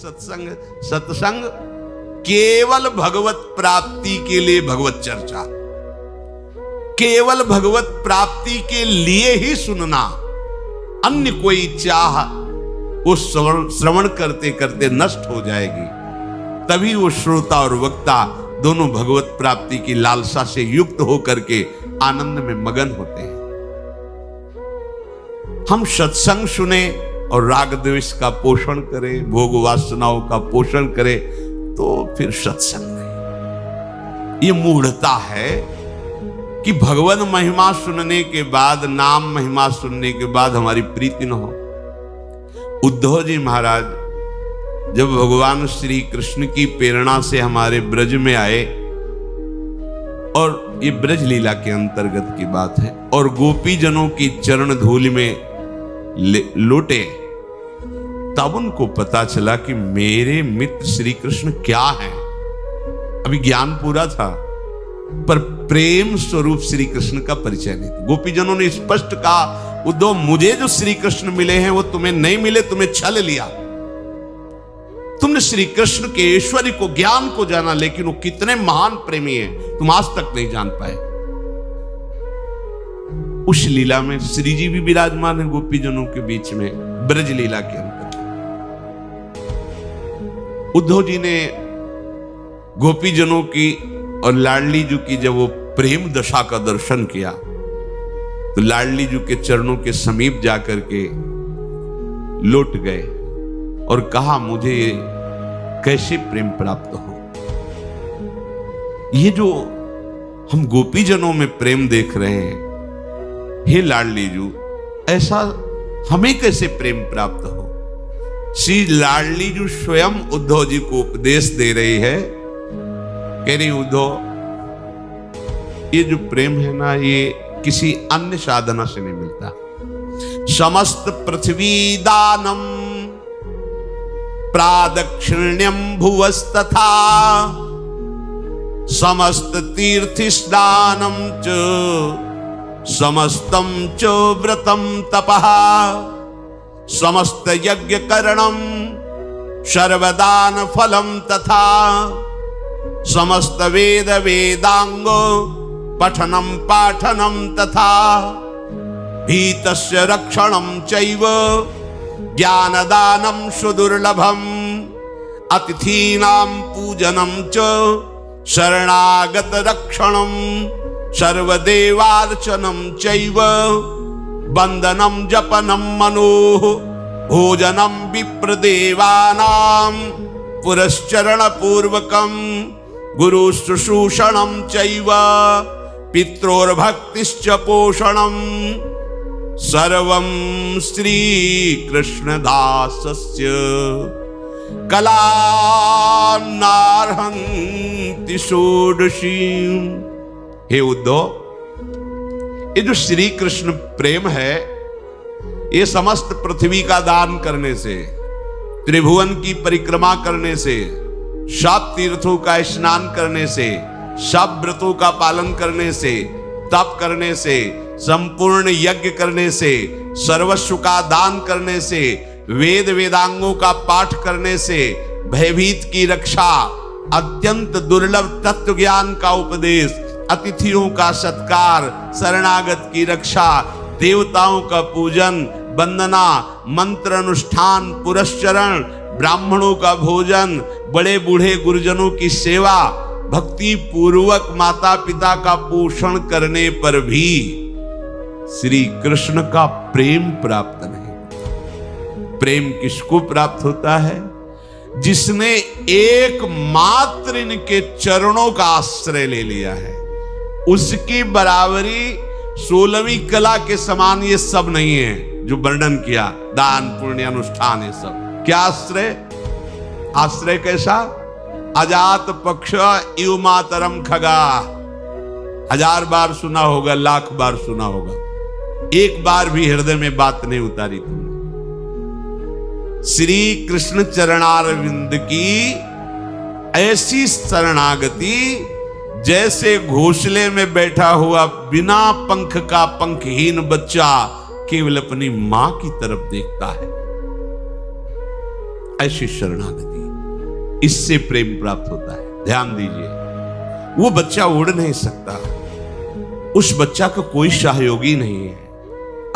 सत्संग। सत्संग केवल भगवत प्राप्ति के लिए भगवत चर्चा, केवल भगवत प्राप्ति के लिए ही सुनना। अन्य कोई चाह वो श्रवण करते करते नष्ट हो जाएगी। तभी वो श्रोता और वक्ता दोनों भगवत प्राप्ति की लालसा से युक्त होकर के आनंद में मगन होते हैं। हम सत्संग सुने और राग द्वेष का पोषण करें, भोग वासनाओं का पोषण करें, तो फिर सत्संग नहीं। ये मूढ़ता है कि भगवान महिमा सुनने के बाद, नाम महिमा सुनने के बाद हमारी प्रीति न हो। उद्धव जी महाराज जब भगवान श्री कृष्ण की प्रेरणा से हमारे ब्रज में आए, और ये ब्रज लीला के अंतर्गत की बात है, और गोपी जनों की चरण धूलि में लोटे, तब उनको पता चला कि मेरे मित्र श्री कृष्ण क्या हैं। अभी ज्ञान पूरा था पर प्रेम स्वरूप श्री कृष्ण का परिचय नहीं था। गोपी जनों ने स्पष्ट कहा, उद्धव मुझे जो श्री कृष्ण मिले हैं वो तुम्हें नहीं मिले, तुम्हें छल लिया। तुमने श्री कृष्ण के ऐश्वर्य को, ज्ञान को जाना, लेकिन वो कितने महान प्रेमी हैं तुम आज तक नहीं जान पाए। उस लीला में श्री जी भी विराजमान है गोपी जनों के बीच में, ब्रज लीला के अंदर। उद्धव जी ने गोपी जनों की और लाडली जी की जब वो प्रेम दशा का दर्शन किया, तो लाडली जी के चरणों के समीप जाकर के लौट गए और कहा, मुझे कैसे प्रेम प्राप्त हो। ये जो हम गोपी जनों में प्रेम देख रहे हैं, हे लाडली जी, ऐसा हमें कैसे प्रेम प्राप्त हो। श्री लाडली जी स्वयं उद्धव जी को उपदेश दे रही है, कह रही उद्धव, ये जो प्रेम है ना, ये किसी अन्य साधना से नहीं मिलता। समस्त पृथ्वी दानम प्रादक्षिण्यम भुवस्तथा समस्त तीर्थ स्नानम च समस्तम च व्रतम तपः समस्त यज्ञ करणम सर्वदान फलम तथा समस्त वेद वेदांग पठनम पाठनम तथा भीतस्य रक्षणम चैव ज्ञानदानम सुदुर्लभम अतिथीनां पूजनम च शरणागत रक्षणम सर्वदेवार्चनम चैव वंदनम जपनम मनोः भोजनम विप्रदेवानां पुरश्चरण पूर्वकम गुरु शुश्रूषणम चैव पित्रोर्भक्तिश्च पोषणम सर्वं श्री कृष्णदासस्य कलानार्हन्ति षोडशीम्। हे उद्धव, ये जो श्री कृष्ण प्रेम है, ये समस्त पृथ्वी का दान करने से, त्रिभुवन की परिक्रमा करने से, सब तीर्थों का स्नान करने से, सब व्रतों का पालन करने से, तप करने से, संपूर्ण यज्ञ करने से, सर्वस्व का दान करने से, वेद वेदांगों का पाठ करने से, भयभीत की रक्षा, अत्यंत दुर्लभ तत्व ज्ञान का उपदेश, अतिथियों का सत्कार, शरणागत की रक्षा, देवताओं का पूजन, वंदना, मंत्र अनुष्ठान, पुरस्चरण, ब्राह्मणों का भोजन, बड़े बूढ़े गुरुजनों की सेवा, भक्ति पूर्वक माता पिता का पोषण करने पर भी श्री कृष्ण का प्रेम प्राप्त नहीं। प्रेम किसको प्राप्त होता है? जिसने एकमात्र इनके चरणों का आश्रय ले लिया है। उसकी बराबरी 16वीं कला के समान ये सब नहीं है जो वर्णन किया, दान पुण्य अनुष्ठान, ये सब क्या आश्रय? आश्रय कैसा? अजात पक्ष इव मातरम खगा। 1000 बार सुना होगा, लाख बार सुना होगा, एक बार भी हृदय में बात नहीं उतारी तुमने। श्री कृष्ण चरणारविंद की ऐसी शरणागति जैसे घोंसले में बैठा हुआ बिना पंख का पंखहीन बच्चा केवल अपनी मां की तरफ देखता है, ऐसी शरणागति। इससे प्रेम प्राप्त होता है। ध्यान दीजिए, वो बच्चा उड़ नहीं सकता, उस बच्चा का कोई सहयोगी नहीं है।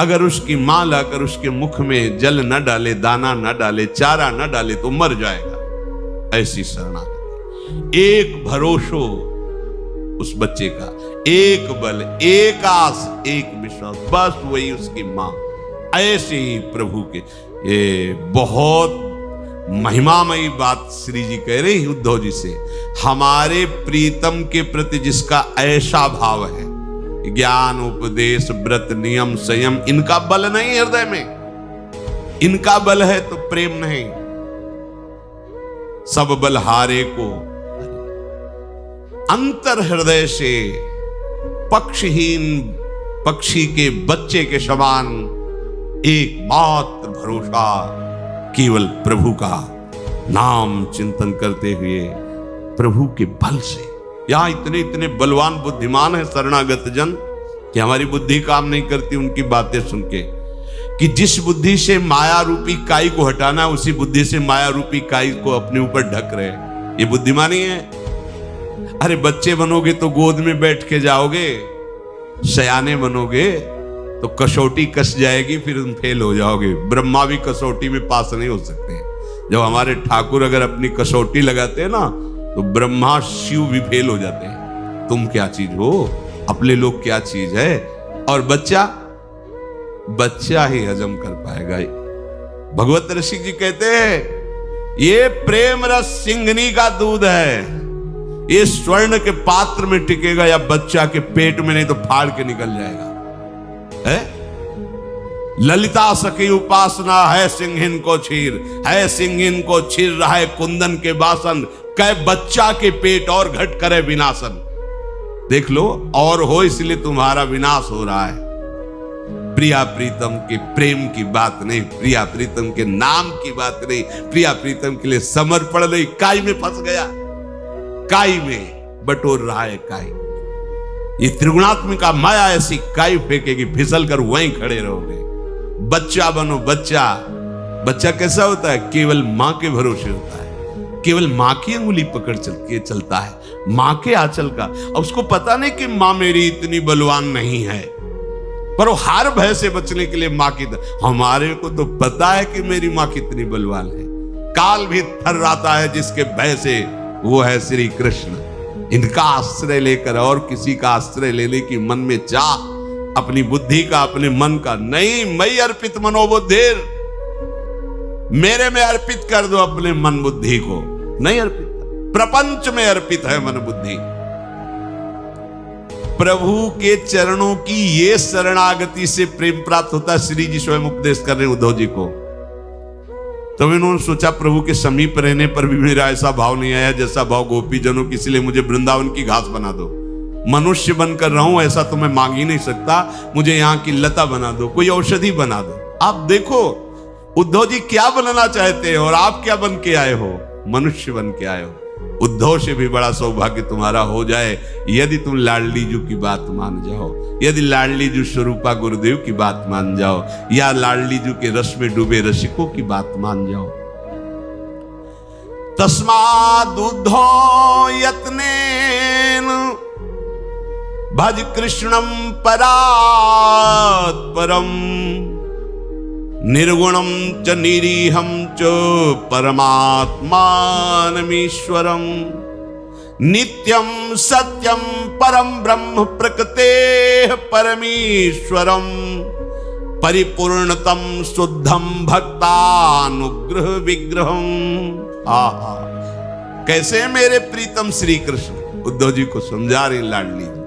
अगर उसकी मां लाकर उसके मुख में जल न डाले, दाना न डाले, चारा न डाले तो मर जाएगा। ऐसी शरणागति, एक भरोसो उस बच्चे का, एक बल, एक आस, एक विश्वास, बस वही उसकी मां। ऐसे ही प्रभु के ये बहुत महिमामयी बात श्री जी कह रहे हैं उद्धव जी से। हमारे प्रीतम के प्रति जिसका ऐसा भाव है, ज्ञान उपदेश व्रत नियम संयम, इनका बल नहीं हृदय में, इनका बल है तो प्रेम नहीं। सब बल हारे को अंतर हृदय से पक्षहीन पक्षी के बच्चे के समान एकमात्र भरोसा केवल प्रभु का नाम चिंतन करते हुए प्रभु के बल से। यहां इतने इतने बलवान बुद्धिमान है शरणागत जन कि हमारी बुद्धि काम नहीं करती उनकी बातें सुन के, कि जिस बुद्धि से माया रूपी काई को हटाना, उसी बुद्धि से माया रूपी काई को अपने ऊपर ढक रहे। ये बुद्धिमानी है। अरे बच्चे बनोगे तो गोद में बैठ के जाओगे, सयाने बनोगे तो कसौटी कस जाएगी, फिर तुम फेल हो जाओगे। ब्रह्मा भी कसौटी में पास नहीं हो सकते। जब हमारे ठाकुर अगर अपनी कसौटी लगाते हैं ना, तो ब्रह्मा शिव भी फेल हो जाते हैं। तुम क्या चीज हो, अपने लोग क्या चीज है। और बच्चा ही हजम कर पाएगा। भगवत रसिक जी कहते हैं ये प्रेम रस सिंघनी का दूध है, ये स्वर्ण के पात्र में टिकेगा या बच्चा के पेट में, नहीं तो फाड़ के निकल जाएगा। है ललिता सखी उपासना है सिंहिन को छीर, है सिंहिन को छीर रहा है कुंदन के बासन, कै बच्चा के पेट और घट करे विनाशन। देख लो, और हो इसलिए तुम्हारा विनाश हो रहा है। प्रिया प्रीतम के प्रेम की बात नहीं, प्रिया प्रीतम के नाम की बात नहीं, प्रिया प्रीतम के लिए समर्पण नहीं। काई में फंस गया, काई में बटोर रहा है काई। ये त्रिगुणात्मिका माया ऐसी काई फेंकेगी, फिसल कर वहीं खड़े रहोगे। बच्चा बनो, बच्चा। बच्चा कैसा होता है? केवल मां के भरोसे होता है, केवल मां की अंगुली पकड़ के चलता है, मां के आंचल का। अब उसको पता नहीं कि मां मेरी इतनी बलवान नहीं है, पर वो हर भय से बचने के लिए मां की। हमारे को तो पता है कि मेरी मां कितनी बलवान है। काल भी थर्राता है जिसके भय से, वो है श्री कृष्ण। इनका आश्रय लेकर और किसी का आश्रय लेने की मन में चाह, अपनी बुद्धि का, अपने मन का नहीं। मई अर्पित मनोबुद्धिर, मेरे में अर्पित कर दो अपने मन बुद्धि को। नहीं अर्पित, प्रपंच में अर्पित है मन बुद्धि। प्रभु के चरणों की ये शरणागति से प्रेम प्राप्त होता है। श्री जी स्वयं उपदेश कर रहे हैं उद्धव जी को। तो इन्होंने सोचा प्रभु के समीप रहने पर भी मेरा ऐसा भाव नहीं आया जैसा भाव गोपी जनों की, इसलिए मुझे वृंदावन की घास बना दो। मनुष्य बनकर रहूं ऐसा तो मैं मांग ही नहीं सकता, मुझे यहाँ की लता बना दो, कोई औषधि बना दो। आप देखो उद्धव जी क्या बनना चाहते हैं और आप क्या बन के आए हो? मनुष्य बन के आए हो। उद्धव से भी बड़ा सौभाग्य तुम्हारा हो जाए यदि तुम लाडली जी की बात मान जाओ, यदि लाडली जी स्वरूपा गुरुदेव की बात मान जाओ, या लाडली जी के रस में डूबे रसिकों की बात मान जाओ। तस्माद् उद्धो यत्नेन भज कृष्णं परात् परम, निर्गुणं च निरीहं च परमात्मानमीश्वरम्, नित्यं सत्यं परम ब्रह्म प्रकृतेः परमेश्वरम्, परिपूर्णतम शुद्धम भक्तानुग्रह विग्रहम्। आहा, कैसे मेरे प्रीतम श्री कृष्ण उद्धव जी को समझा रहे लाडली जी।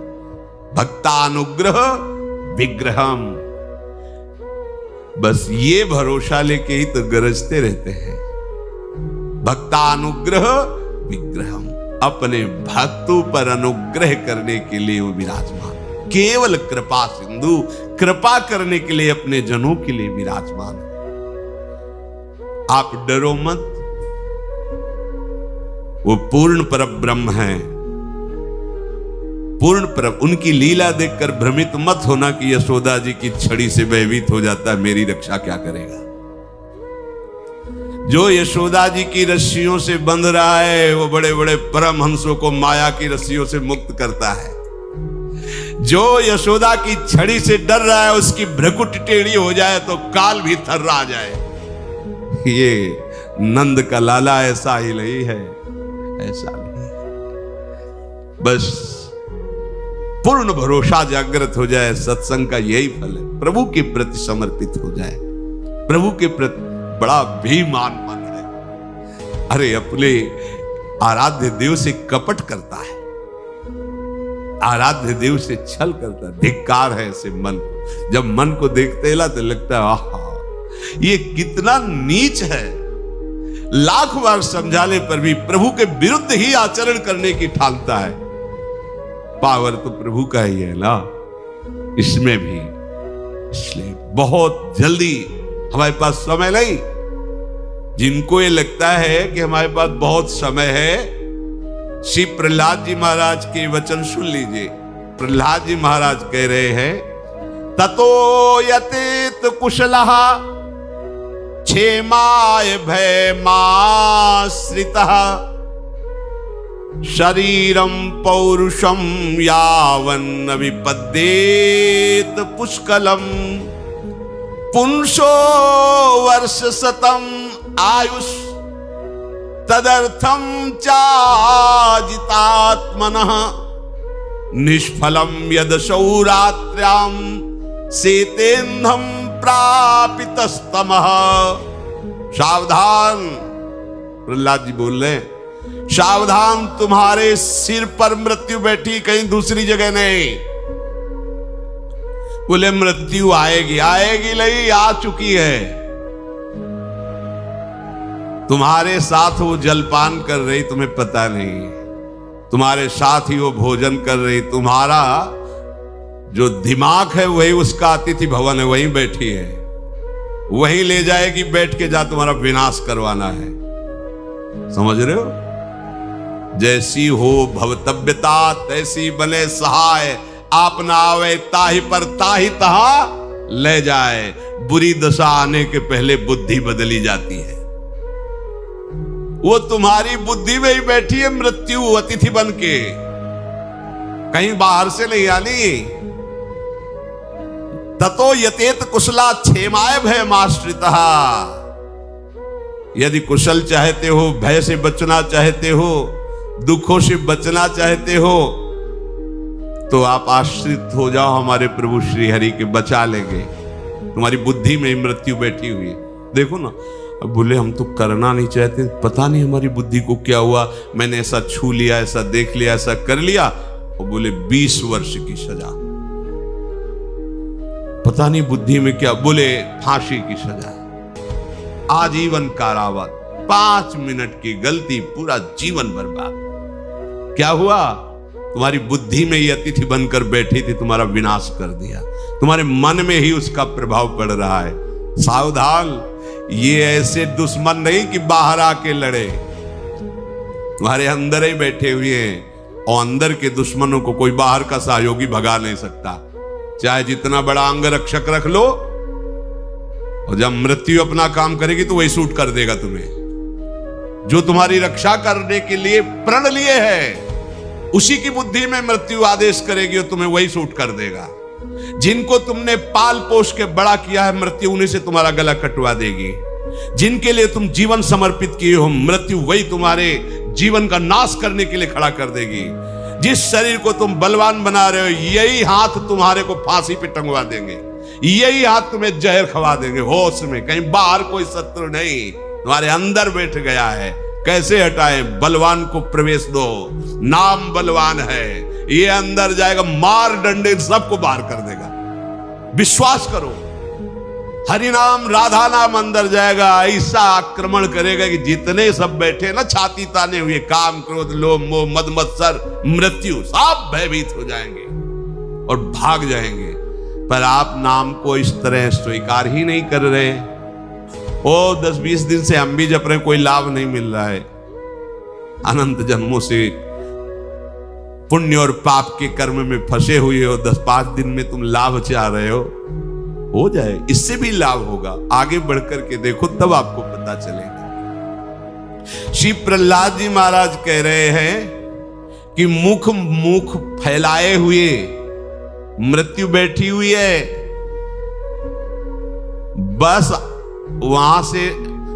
भक्तानुग्रह विग्रहम, बस ये भरोसा लेके ही तो गरजते रहते हैं। भक्तानुग्रह विग्रहम, अपने भक्तों पर अनुग्रह करने के लिए वो विराजमान, केवल कृपा सिंधु, कृपा करने के लिए अपने जनों के लिए विराजमान है। आप डरो मत, वो पूर्ण परब्रह्म है, पूर्ण पर। उनकी लीला देखकर भ्रमित मत होना कि यशोदा जी की छड़ी से भयभीत हो जाता है, मेरी रक्षा क्या करेगा। जो यशोदा जी की रस्सियों से बंध रहा है वो बड़े बड़े परमहंसों को माया की रस्सियों से मुक्त करता है। जो यशोदा की छड़ी से डर रहा है उसकी भ्रकुटी टेढ़ी हो जाए तो काल भी थर्रा जाए। ये नंद का लाला ऐसा ही नहीं है, ऐसा नहीं है। बस पूर्ण भरोसा जागृत हो जाए, सत्संग का यही फल है। प्रभु के प्रति समर्पित हो जाए, प्रभु के प्रति बड़ा बेईमान मन है। अरे अपने आराध्य देव से कपट करता है, आराध्य देव से छल करता है। धिक्कार है ऐसे मन को। जब मन को देखते हैं तो लगता है आहा ये कितना नीच है। लाख बार समझाने पर भी प्रभु के विरुद्ध ही आचरण करने की ठानता है। पावर तो प्रभु का ही है ना, इसमें भी। इसलिए बहुत जल्दी, हमारे पास समय नहीं। जिनको ये लगता है कि हमारे पास बहुत समय है, श्री प्रहलाद जी महाराज के वचन सुन लीजिए। प्रहलाद जी महाराज कह रहे हैं, ततो यतेत कुशलः क्षेमाय भयमाश्रितः शरीरम पौरुषम यावन्न विपद्येत पुष्कलम पुंसो वर्ष शतम आयुष तदर्थम चाजितात्मनः निष्फलम यद सौरात्र्याम सेतेन्धम प्रापितस्तमः। सावधान, प्रहलाद जी बोल रहे हैं, सावधान, तुम्हारे सिर पर मृत्यु बैठी, कहीं दूसरी जगह नहीं। बोले मृत्यु आएगी, आएगी नहीं, आ चुकी है। तुम्हारे साथ वो जलपान कर रही, तुम्हें पता नहीं। तुम्हारे साथ ही वो भोजन कर रही। तुम्हारा जो दिमाग है वही उसका अतिथि भवन है, वहीं बैठी है, वहीं ले जाएगी बैठ के, जा तुम्हारा विनाश करवाना है। समझ रहे हो? जैसी हो भवतव्यता तैसी बने सहाय, आप ना आवे ताहि पर ताहि तहा ले जाए। बुरी दशा आने के पहले बुद्धि बदली जाती है। वो तुम्हारी बुद्धि में ही बैठी है मृत्यु अतिथि बन के, कहीं बाहर से नहीं आनी। ततो यतेत कुशला क्षेमाय भयमाश्रितः। यदि कुशल चाहते हो, भय से बचना चाहते हो, दुखों से बचना चाहते हो, तो आप आश्रित हो जाओ हमारे प्रभु श्री हरि के, बचा लेंगे। तुम्हारी बुद्धि में मृत्यु बैठी हुई है। देखो ना, अब बोले हम तो करना नहीं चाहते, पता नहीं हमारी बुद्धि को क्या हुआ, मैंने ऐसा छू लिया, ऐसा देख लिया, ऐसा कर लिया, और बोले 20 वर्ष की सजा। पता नहीं बुद्धि में क्या, बोले फांसी की सजा, आजीवन कारावास, 5 मिनट की गलती पूरा जीवन बर्बाद। क्या हुआ? तुम्हारी बुद्धि में ही अतिथि बनकर बैठी थी, तुम्हारा विनाश कर दिया। तुम्हारे मन में ही उसका प्रभाव पड़ रहा है। सावधान, ये ऐसे दुश्मन नहीं कि बाहर आके लड़े, तुम्हारे अंदर ही बैठे हुए हैं। और अंदर के दुश्मनों को कोई बाहर का सहयोगी भगा नहीं सकता, चाहे जितना बड़ा अंगरक्षक रख लो। और जब मृत्यु अपना काम करेगी तो वही सूट कर देगा तुम्हें। जो तुम्हारी रक्षा करने के लिए प्रण लिए है, उसी की बुद्धि में मृत्यु आदेश करेगी और तुम्हें वही सूट कर देगा। जिनको तुमने पाल पोष के बड़ा किया है, मृत्यु उन्हीं से तुम्हारा गला कटवा देगी। जिनके लिए तुम जीवन समर्पित किए हो, मृत्यु वही तुम्हारे जीवन का नाश करने के लिए खड़ा कर देगी। जिस शरीर को तुम बलवान बना रहे हो, यही हाथ तुम्हारे को फांसी पे टंगवा देंगे, यही हाथ तुम्हें जहर खवा देंगे। होश में, कहीं बाहर कोई शत्रु नहीं, तुम्हारे अंदर बैठ गया है। कैसे हटाए? बलवान को प्रवेश दो, नाम बलवान है, ये अंदर जाएगा, मार डंडे सबको बाहर कर देगा। विश्वास करो, हरि नाम राधा नाम अंदर जाएगा, ऐसा आक्रमण करेगा कि जितने सब बैठे ना छाती ताने हुए, काम क्रोध लोभ मोह मद मत्सर मृत्यु, सब भयभीत हो जाएंगे और भाग जाएंगे। पर आप नाम को इस तरह स्वीकार ही नहीं कर रहे। ओ 10-20 दिन से हम भी जप रहे, कोई लाभ नहीं मिल रहा है। अनंत जन्मों से पुण्य और पाप के कर्म में फंसे हुए हो, 10-5 दिन में तुम लाभ चाह रहे हो जाए, इससे भी लाभ होगा। आगे बढ़कर के देखो, तब आपको पता चलेगा। श्री प्रहलाद जी महाराज कह रहे हैं कि मुख फैलाए हुए मृत्यु बैठी हुई है, बस वहां से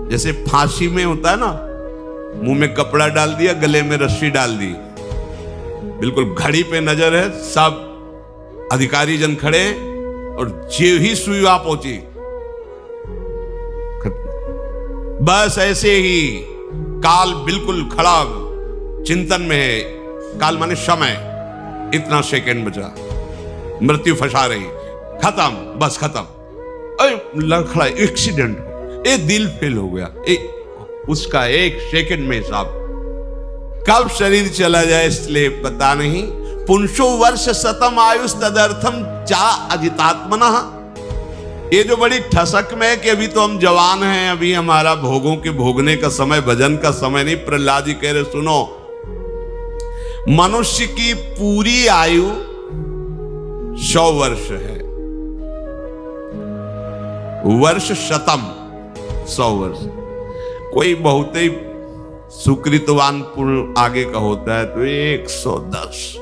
जैसे फांसी में होता है ना, मुंह में कपड़ा डाल दिया, गले में रस्सी डाल दी, बिल्कुल घड़ी पे नजर है, सब अधिकारी जन खड़े और जे ही सुई वहां पहुंची, बस ऐसे ही काल बिल्कुल खड़ा चिंतन में है। काल माने समय, इतना सेकंड बचा, मृत्यु फंसा रही, खत्म, बस खत्म। खड़ा एक्सीडेंट, दिल फेल हो गया, उसका एक सेकंड में साहब कब शरीर चला जाए इसलिए पता नहीं। पुंसो वर्ष शतम आयुष तदर्थम चा अजितात्मना। ये जो बड़ी ठसक में है कि अभी तो हम जवान हैं, अभी हमारा भोगों के भोगने का समय, भजन का समय नहीं। प्रहलाद जी कह रहे सुनो, मनुष्य की पूरी आयु 100 वर्ष है, वर्ष शतम 100 वर्ष। कोई बहुत ही सुकृतवान पुरुष आगे का होता है तो 110,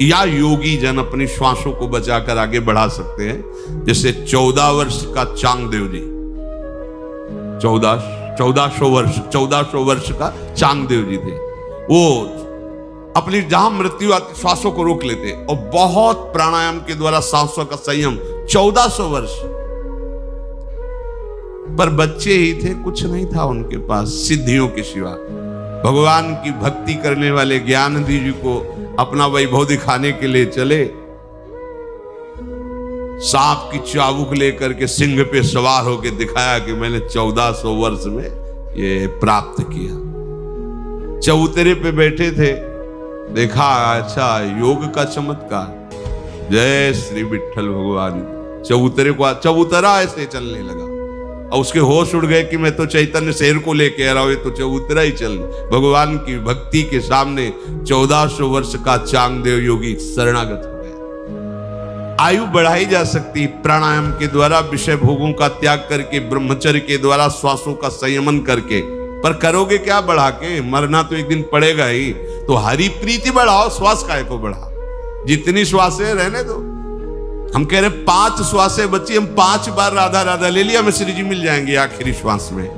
या योगी जन अपनी श्वासों को बचाकर आगे बढ़ा सकते हैं। जैसे 14 वर्ष का चांगदेव जी, 1400 वर्ष का चांगदेव जी थे, वो अपनी जहां मृत्यु आती श्वासों को रोक लेते और बहुत प्राणायाम के द्वारा सांसों का संयम। 1400 वर्ष पर बच्चे ही थे, कुछ नहीं था उनके पास सिद्धियों के सिवा। भगवान की भक्ति करने वाले ज्ञानदि जी को अपना वैभव दिखाने के लिए चले, सांप की चाबुक लेकर के सिंह पे सवार होकर दिखाया कि मैंने 1400 वर्ष में ये प्राप्त किया। चबूतरे पे बैठे थे, देखा अच्छा योग का चमत्कार, जय श्री विठ्ठल भगवान। चबूतरा ऐसे चलने लगा और उसके होश उड़ गए कि मैं तो चैतन्य शेर को लेके आ रहा हूं, ये तो चबूतरा ही चल। भगवान की भक्ति के सामने 1400 वर्ष का चांगदेव योगी शरणागत हो गया। आयु बढ़ाई जा सकती प्राणायाम के द्वारा, विषय भोगों का त्याग करके, ब्रह्मचर्य के द्वारा, श्वासों का संयमन करके। पर करोगे क्या बढ़ा के? मरना तो एक दिन पड़ेगा ही। तो हरि प्रीति बढ़ाओ, श्वास काय को बढ़ा, जितनी श्वासें रहने दो। हम कह रहे 5 श्वासें बची, हम 5 बार राधा राधा ले लिया, हमें श्री जी मिल जाएंगे आखिरी श्वास में।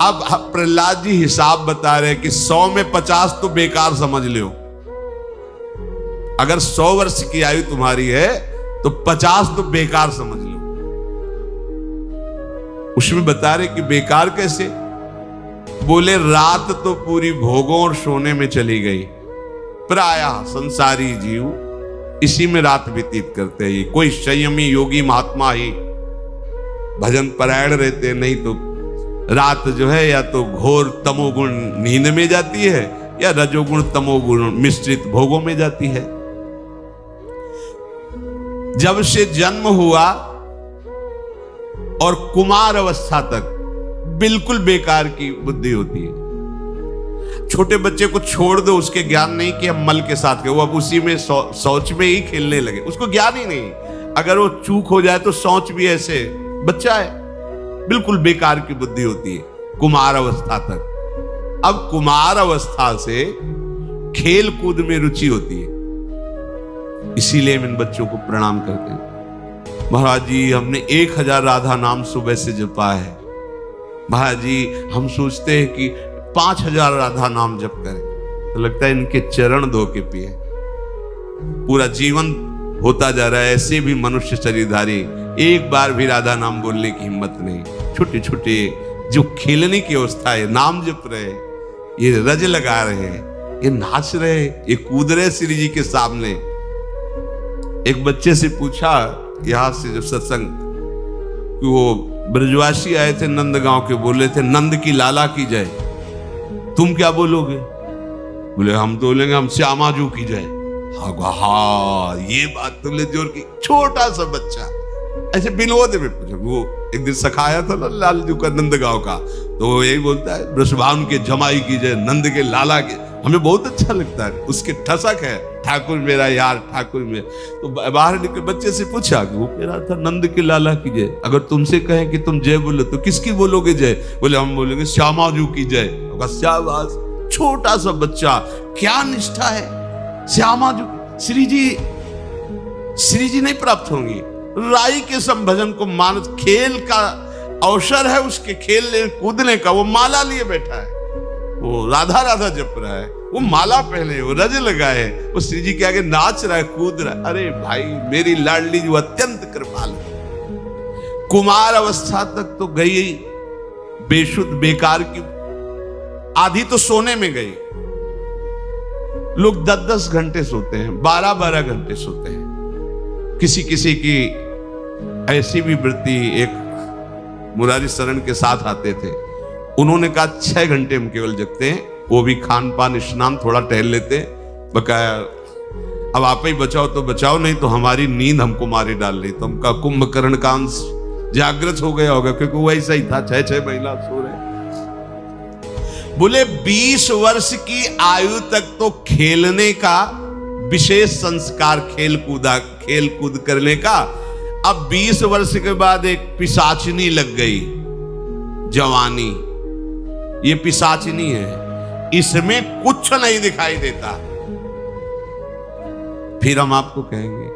अब प्रहलाद जी हिसाब बता रहे कि 100 में 50 तो बेकार समझ लो। अगर 100 वर्ष की आयु तुम्हारी है तो 50 तो बेकार समझ लो। उसमें बता रहे कि बेकार कैसे? बोले रात तो पूरी भोगों और सोने में चली गई। प्रायः संसारी जीव इसी में रात व्यतीत करते हैं। कोई संयमी योगी महात्मा ही भजन परायण रहते, नहीं तो रात जो है या तो घोर तमोगुण नींद में जाती है या रजोगुण तमोगुण मिश्रित भोगों में जाती है। जब से जन्म हुआ और कुमार अवस्था तक बिल्कुल बेकार की बुद्धि होती है। छोटे बच्चे को छोड़ दो, उसके ज्ञान नहीं कि हम मल के साथ गए, वो अब उसी में शौच में ही खेलने लगे, उसको ज्ञान ही नहीं। अगर वो चूक हो जाए तो शौच भी ऐसे बच्चा है, बिल्कुल बेकार की बुद्धि होती है कुमार अवस्था तक। अब कुमार अवस्था से खेल कूद में रुचि होती है, इसीलिए हम इन बच्चों को प्रणाम करते हैं। महाराज जी हमने 1000 राधा नाम सुबह से जपा है। महाराज जी हम सोचते हैं कि 5000 राधा नाम जप करें, तो लगता है इनके चरण धो के पिए। पूरा जीवन होता जा रहा है ऐसे भी मनुष्य शरीरधारी, एक बार भी राधा नाम बोलने की हिम्मत नहीं। छोटे छोटे जो खेलने की अवस्था है, नाम जप रहे, ये रज लगा रहे हैं, ये नाच रहे, ये कूद रहे श्री जी के सामने। एक बच्चे से पूछा यहां से जब सत्संग, कि वो ब्रजवासी आए थे नंदगांव के, बोले थे नंद की लाला की जय, तुम क्या बोलोगे? बोले हम तो बोलेंगे हम श्यामाजू की जय। हाँ ये बात तुमने जोर की। छोटा सा बच्चा ऐसे बिनोद में पूछा, वो एक दिन सखाया था ना लालजू का नंदगांव का, तो वो यही बोलता है ब्रजभान के जमाई की जय, नंद के लाला के। हमें बहुत अच्छा लगता है, उसके ठसक है, ठाकुर मेरा यार, ठाकुर मेरा। तो बाहर निकल बच्चे से पूछा कि वो कह रहा था नंद के लाला की जय। अगर तुमसे कहें कि तुम जय बोलो तो किसकी बोलोगे जय? बोले हम बोलेंगे श्यामा जू की जय। शाबाश, छोटा सा बच्चा, क्या निष्ठा है। श्यामा जू, श्री जी नहीं प्राप्त होंगी। राई के संभजन को मानस, खेल का अवसर है उसके, खेलने कूदने का। वो माला लिए बैठा है, वो राधा राधा जप रहा है, वो माला पहने, वो रज लगाए, वो श्री जी के आगे नाच रहा है, कूद रहा है। अरे भाई, मेरी लाडली जो अत्यंत कृपाल है। कुमार अवस्था तक तो गई बेशुद्ध बेकार की, आधी तो सोने में गई। लोग 10-10 घंटे सोते हैं, 12-12 घंटे सोते हैं। किसी किसी की ऐसी भी वृत्ति, एक मुरारी शरण के साथ आते थे, उन्होंने कहा 6 घंटे हम केवल जगते हैं, वो भी खान पान स्नान थोड़ा टहल लेते हैं, बकाया अब आप ही बचाओ तो बचाओ, नहीं तो हमारी नींद हमको मारे डाल रही। तो हमका कुंभकर्ण का अंश जागृत हो गया होगा, क्योंकि वो ऐसा ही था, 6-6 महिला सो रहे। बोले 20 वर्ष की आयु तक तो खेलने का विशेष संस्कार, खेल कूद करने का। अब 20 वर्ष के बाद एक पिशाचिनी लग गई, जवानी। ये पिशाचिनी है, इसमें कुछ नहीं दिखाई देता। फिर हम आपको कहेंगे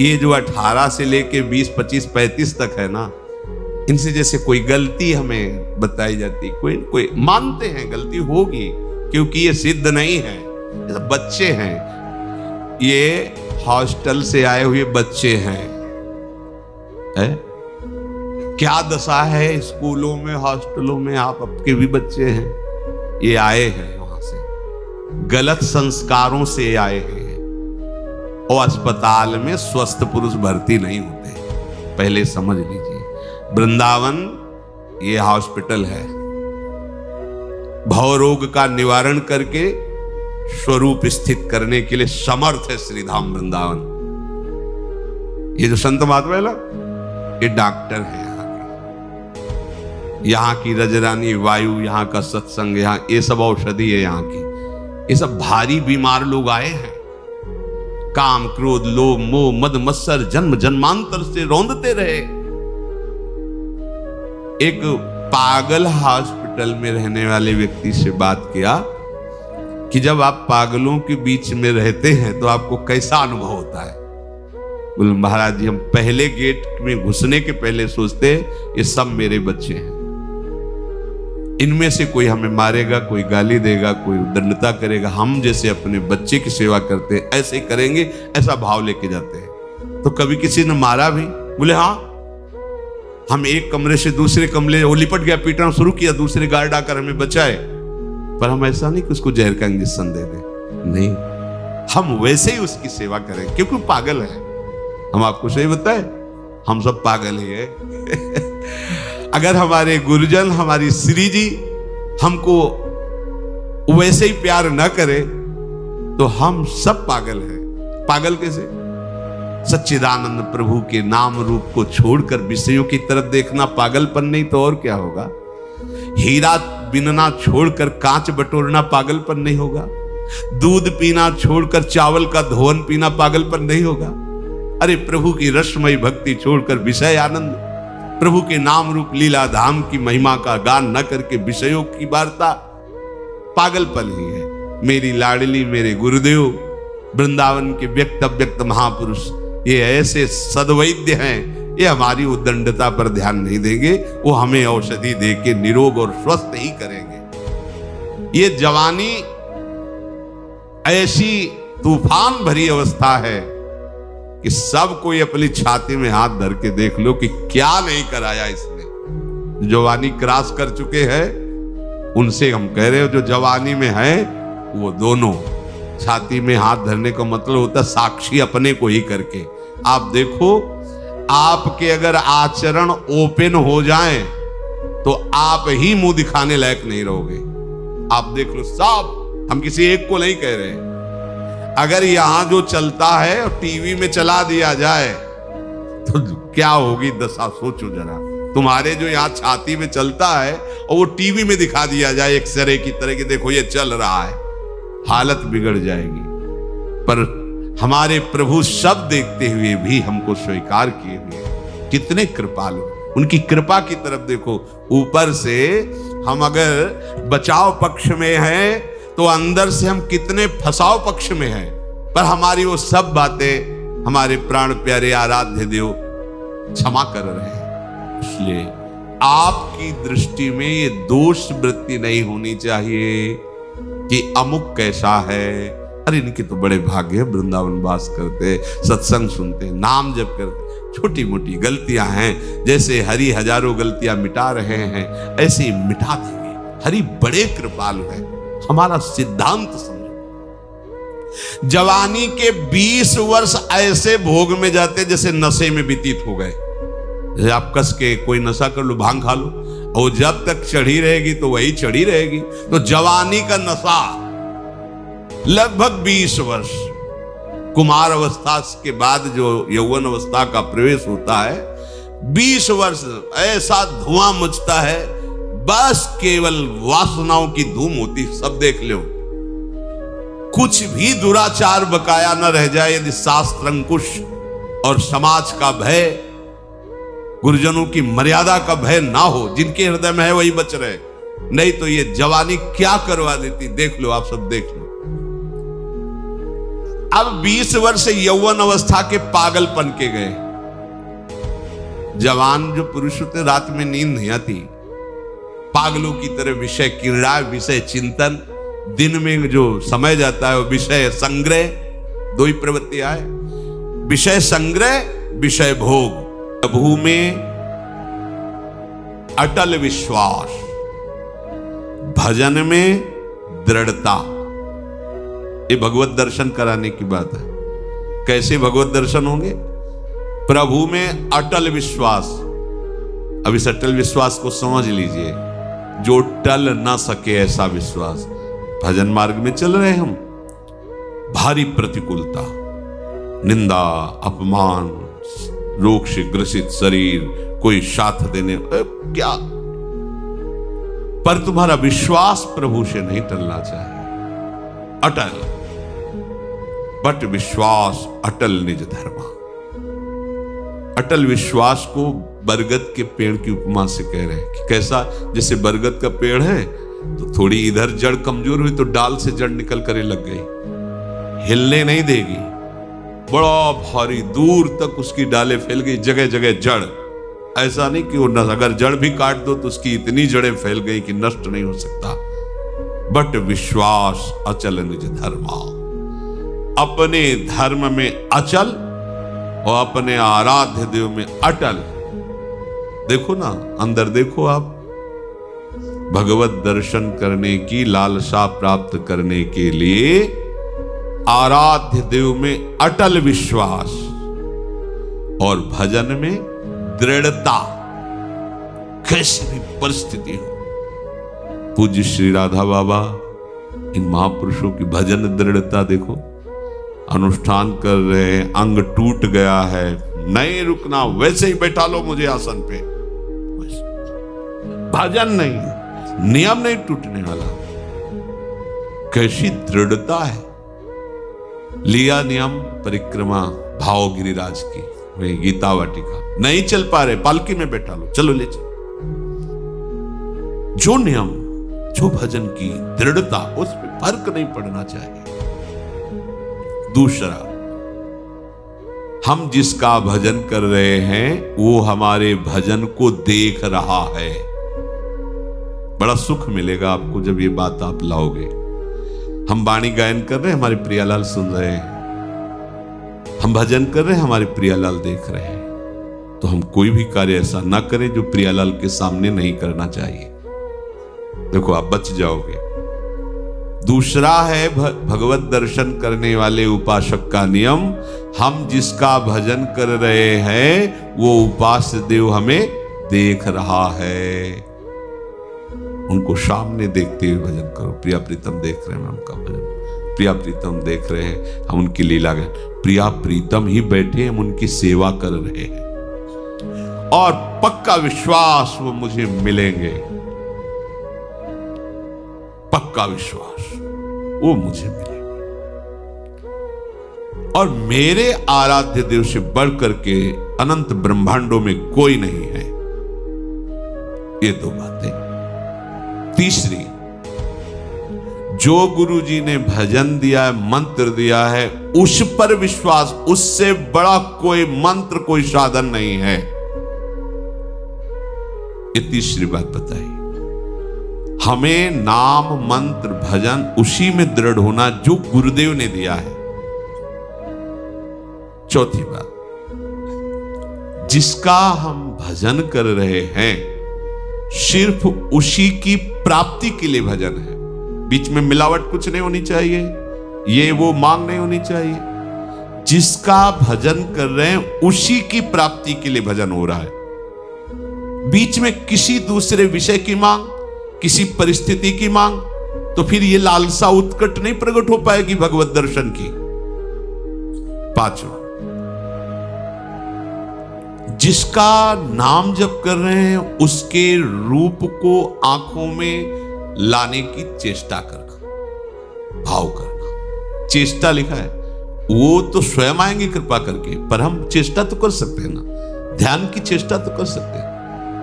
ये जो 18 से लेके 20, 25, 35 तक है ना, इनसे जैसे कोई गलती हमें बताई जाती, कोई मानते हैं गलती होगी, क्योंकि ये सिद्ध नहीं है, बच्चे हैं, ये हॉस्टल से आए हुए बच्चे हैं। क्या दशा है स्कूलों में, हॉस्टलों में, आप आपके भी बच्चे हैं, ये आए हैं वहां से, गलत संस्कारों से आए हैं। और अस्पताल में स्वस्थ पुरुष भर्ती नहीं होते, पहले समझ लीजिए। वृंदावन ये हॉस्पिटल है, भव रोग का निवारण करके स्वरूप स्थित करने के लिए समर्थ है श्रीधाम वृंदावन। ये जो संत महात्मा है ना, ये डॉक्टर है यहाँ की रजरानी वायु, यहाँ का सत्संग, यहाँ ये सब औषधि है यहाँ की। ये सब भारी बीमार लोग आए हैं, काम क्रोध लोभ मोह मद मत्सर जन्म जन्मांतर से रौंदते रहे। एक पागल हॉस्पिटल में रहने वाले व्यक्ति से बात किया कि जब आप पागलों के बीच में रहते हैं तो आपको कैसा अनुभव होता है? बोले महाराज जी, हम पहले गेट में घुसने के पहले सोचते ये सब मेरे बच्चे हैं, इनमें से कोई हमें मारेगा, कोई गाली देगा, कोई दंडता करेगा, हम जैसे अपने बच्चे की सेवा करते हैं ऐसे करेंगे, ऐसा भाव लेके जाते हैं। तो कभी किसी ने मारा भी? बोले हाँ, हम एक कमरे से दूसरे कमरे, वो लिपट गया, पीटना शुरू किया, दूसरे गार्ड आकर हमें बचाए, पर हम ऐसा नहीं कि उसको जहर का इंजेक्शन दे दें, नहीं, हम वैसे ही उसकी सेवा करें, क्योंकि वो पागल है। हम आपको सही बताए, हम सब पागल ही है। अगर हमारे गुरुजन, हमारी श्री जी हमको वैसे ही प्यार न करे तो हम सब पागल हैं। पागल कैसे? सच्चिदानंद प्रभु के नाम रूप को छोड़कर विषयों की तरफ देखना पागलपन नहीं तो और क्या होगा? हीरा बिनना छोड़कर कांच बटोरना पागलपन नहीं होगा? दूध पीना छोड़कर चावल का धोवन पीना पागलपन नहीं होगा? अरे प्रभु की रसमयी भक्ति छोड़कर विषय आनंद, प्रभु के नाम रूप लीला धाम की महिमा का गान न करके विषयों की वार्ता, पागलपन ही है। मेरी लाडली, मेरे गुरुदेव, वृंदावन के व्यक्त अव्यक्त महापुरुष, ये ऐसे सद्वैद्य हैं, ये हमारी उद्दंडता पर ध्यान नहीं देंगे, वो हमें औषधि देके निरोग और स्वस्थ ही करेंगे। ये जवानी ऐसी तूफान भरी अवस्था है कि सब कोई अपनी छाती में हाथ धर के देख लो कि क्या नहीं कराया इसने। जवानी क्रॉस कर चुके हैं, उनसे हम कह रहे हो, जो जवानी में है वो दोनों छाती में हाथ धरने का मतलब होता है साक्षी अपने को ही करके। आप देखो, आपके अगर आचरण ओपन हो जाएं तो आप ही मुंह दिखाने लायक नहीं रहोगे। आप देख लो, सब, हम किसी एक को नहीं कह रहे, अगर यहां जो चलता है और टीवी में चला दिया जाए तो क्या होगी दशा, सोचो जरा। तुम्हारे जो यहाँ छाती में चलता है और वो टीवी में दिखा दिया जाए एक्सरे की तरह कि देखो ये चल रहा है, हालत बिगड़ जाएगी। पर हमारे प्रभु सब देखते हुए भी हमको स्वीकार किए हुए, कितने कृपालु। उनकी कृपा की तरफ देखो। ऊपर से हम अगर बचाव पक्ष में हैं तो अंदर से हम कितने फसाव पक्ष में हैं। पर हमारी वो सब बातें हमारे प्राण प्यारे आराध्य देव क्षमा कर रहे हैं। इसलिए आपकी दृष्टि में ये दोष वृत्ति नहीं होनी चाहिए कि अमुक कैसा है। अरे इनके तो बड़े भाग्य है, वृंदावन वास करते, सत्संग सुनते, नाम जप करते। छोटी मोटी गलतियां हैं, जैसे हरि हजारों गलतियां मिटा रहे हैं ऐसे ही मिटा देंगे। हरि बड़े कृपालु है। हमारा सिद्धांत समझो। जवानी के 20 वर्ष ऐसे भोग में जाते जैसे नशे में व्यतीत हो गए। जैसे आप कस के कोई नशा कर लो, भांग खा लो, और जब तक चढ़ी रहेगी तो वही चढ़ी रहेगी। तो जवानी का नशा लगभग 20 वर्ष, कुमार अवस्था के बाद जो यौवन अवस्था का प्रवेश होता है, 20 वर्ष ऐसा धुआं मचता है, बस केवल वासनाओं की धूम होती। सब देख लो, कुछ भी दुराचार बकाया न रह जाए यदि शास्त्र अंकुश और समाज का भय, गुरुजनों की मर्यादा का भय ना हो। जिनके हृदय में है वही बच रहे, नहीं तो ये जवानी क्या करवा देती। देख लो, आप सब देख लो। अब 20 वर्ष यौवन अवस्था के पागलपन के गए। जवान जो पुरुष होते रात में नींद नहीं आती, पागलों की तरह विषय क्रीड़ा, विषय चिंतन, दिन में जो समय जाता है वो विषय संग्रह। दो ही प्रवृत्तियां है, विषय संग्रह, विषय भोग। प्रभु में अटल विश्वास, भजन में दृढ़ता। ये भगवत दर्शन कराने की बात है। कैसे भगवत दर्शन होंगे? प्रभु में अटल विश्वास। अब इस अटल विश्वास को समझ लीजिए, जो टल ना सके ऐसा विश्वास। भजन मार्ग में चल रहे हम, भारी प्रतिकूलता, निंदा, अपमान, रोग से ग्रसित शरीर, कोई साथ देने क्या, पर तुम्हारा विश्वास प्रभु से नहीं टलना चाहिए। अटल, बट विश्वास अटल निज धर्मा। अटल विश्वास को बरगद के पेड़ की उपमा से कह रहे हैं कि कैसा, जैसे बरगद का पेड़ है तो थोड़ी इधर जड़ कमजोर हुई तो डाल से जड़ निकल कर लग गई, हिलने नहीं देगी। बड़ा भारी दूर तक उसकी डालें फैल गई, जगह जगह जड़। ऐसा नहीं कि वो अगर जड़ भी काट दो तो उसकी इतनी जड़ें फैल गई कि नष्ट नहीं हो सकता। बट विश्वास अचल निज धर्मा। अपने धर्म में अचल और अपने आराध्य देव में अटल। देखो ना, अंदर देखो आप। भगवत दर्शन करने की लालसा प्राप्त करने के लिए आराध्य देव में अटल विश्वास और भजन में दृढ़ता। कैसी भी परिस्थिति हो, पूज्य श्री राधा बाबा, इन महापुरुषों की भजन दृढ़ता देखो। अनुष्ठान कर रहे हैं, अंग टूट गया है, नहीं रुकना, वैसे ही बैठा लो मुझे आसन पे। भजन नहीं, नियम नहीं टूटने वाला। कैसी दृढ़ता है। लिया नियम परिक्रमा भाव गिरिराज की, वही गीता वाटिका। नहीं चल पा रहे, पालकी में बैठा लो, चलो ले चलो। जो नियम, जो भजन की दृढ़ता, उस पर फर्क नहीं पड़ना चाहिए। दूसरा, हम जिसका भजन कर रहे हैं वो हमारे भजन को देख रहा है। बड़ा सुख मिलेगा आपको जब ये बात आप लाओगे। हम वाणी गायन कर रहे हैं, हमारे प्रियालाल सुन रहे हैं। हम भजन कर रहे हैं, हमारे प्रियालाल देख रहे हैं। तो हम कोई भी कार्य ऐसा ना करें जो प्रियालाल के सामने नहीं करना चाहिए। देखो, आप बच जाओगे। दूसरा है भगवत दर्शन करने वाले उपासक का नियम। हम जिसका भजन कर रहे हैं वो उपास्य देव हमें देख रहा है। उनको सामने देखते हुए भजन करो। प्रिया प्रीतम देख रहे हैं, उनका भजन, प्रिया प्रीतम देख रहे हैं, हम उनकी लीला गाएं। प्रिया प्रीतम ही बैठे, हम उनकी सेवा कर रहे हैं और पक्का विश्वास वो मुझे मिलेंगे। पक्का विश्वास। वो मुझे मिलेगी। और मेरे आराध्य देव से बढ़कर के अनंत ब्रह्मांडों में कोई नहीं है। ये दो बातें। तीसरी, जो गुरु जी ने भजन दिया है, मंत्र दिया है, उस पर विश्वास, उससे बड़ा कोई मंत्र, कोई साधन नहीं है। ये तीसरी बात बताई। हमें नाम मंत्र भजन उसी में दृढ़ होना जो गुरुदेव ने दिया है। चौथी बात, जिसका हम भजन कर रहे हैं सिर्फ उसी की प्राप्ति के लिए भजन है। बीच में मिलावट कुछ नहीं होनी चाहिए, ये वो मांग नहीं होनी चाहिए। जिसका भजन कर रहे हैं उसी की प्राप्ति के लिए भजन हो रहा है। बीच में किसी दूसरे विषय की मांग, किसी परिस्थिति की मांग, तो फिर ये लालसा उत्कट नहीं प्रकट हो पाएगी भगवत दर्शन की। पांचवा, जिसका नाम जप कर रहे हैं उसके रूप को आंखों में लाने की चेष्टा करना, भाव करना। चेष्टा लिखा है, वो तो स्वयं आएंगे कृपा करके, पर हम चेष्टा तो कर सकते हैं ना, ध्यान की चेष्टा तो कर सकते हैं।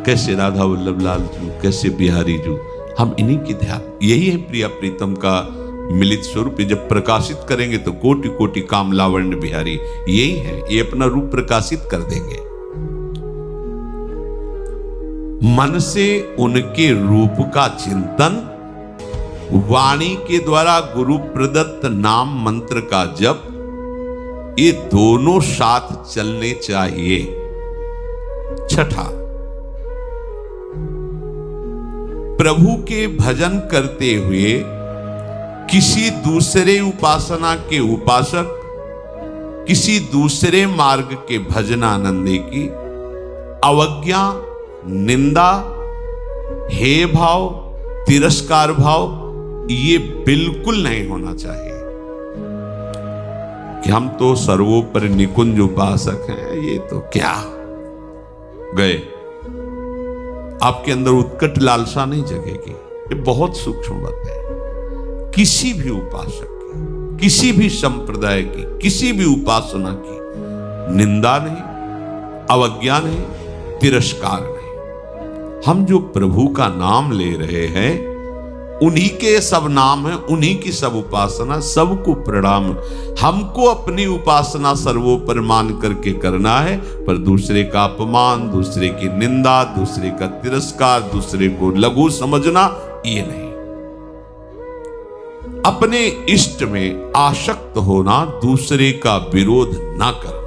कैसे राधा वल्लभ लाल जू, कैसे बिहारी जू, हम इन्हीं की ध्यान, यही है प्रिया प्रीतम का मिलित स्वरूप। जब प्रकाशित करेंगे तो कोटि कोटि काम लावण्य बिहारी, यही है, ये अपना रूप प्रकाशित कर देंगे। मन से उनके रूप का चिंतन, वाणी के द्वारा गुरु प्रदत्त नाम मंत्र का जप, ये दोनों साथ चलने चाहिए। छठा, प्रभु के भजन करते हुए किसी दूसरे उपासना के उपासक, किसी दूसरे मार्ग के भजनानंदी की अवज्ञा, निंदा, हे भाव, तिरस्कार भाव, ये बिल्कुल नहीं होना चाहिए कि हम तो सर्वोपरि निकुंज उपासक हैं, ये तो क्या गए। आपके अंदर उत्कट लालसा नहीं जगेगी। ये बहुत सूक्ष्म बात है। किसी भी उपासक की, किसी भी संप्रदाय की, किसी भी उपासना की निंदा नहीं, अवज्ञा नहीं, तिरस्कार नहीं। हम जो प्रभु का नाम ले रहे हैं, उन्हीं के सब नाम है, उन्हीं की सब उपासना, सबको प्रणाम। हमको अपनी उपासना सर्वोपरि मान करके करना है, पर दूसरे का अपमान, दूसरे की निंदा, दूसरे का तिरस्कार, दूसरे को लघु समझना, ये नहीं। अपने इष्ट में आसक्त होना, दूसरे का विरोध ना करना,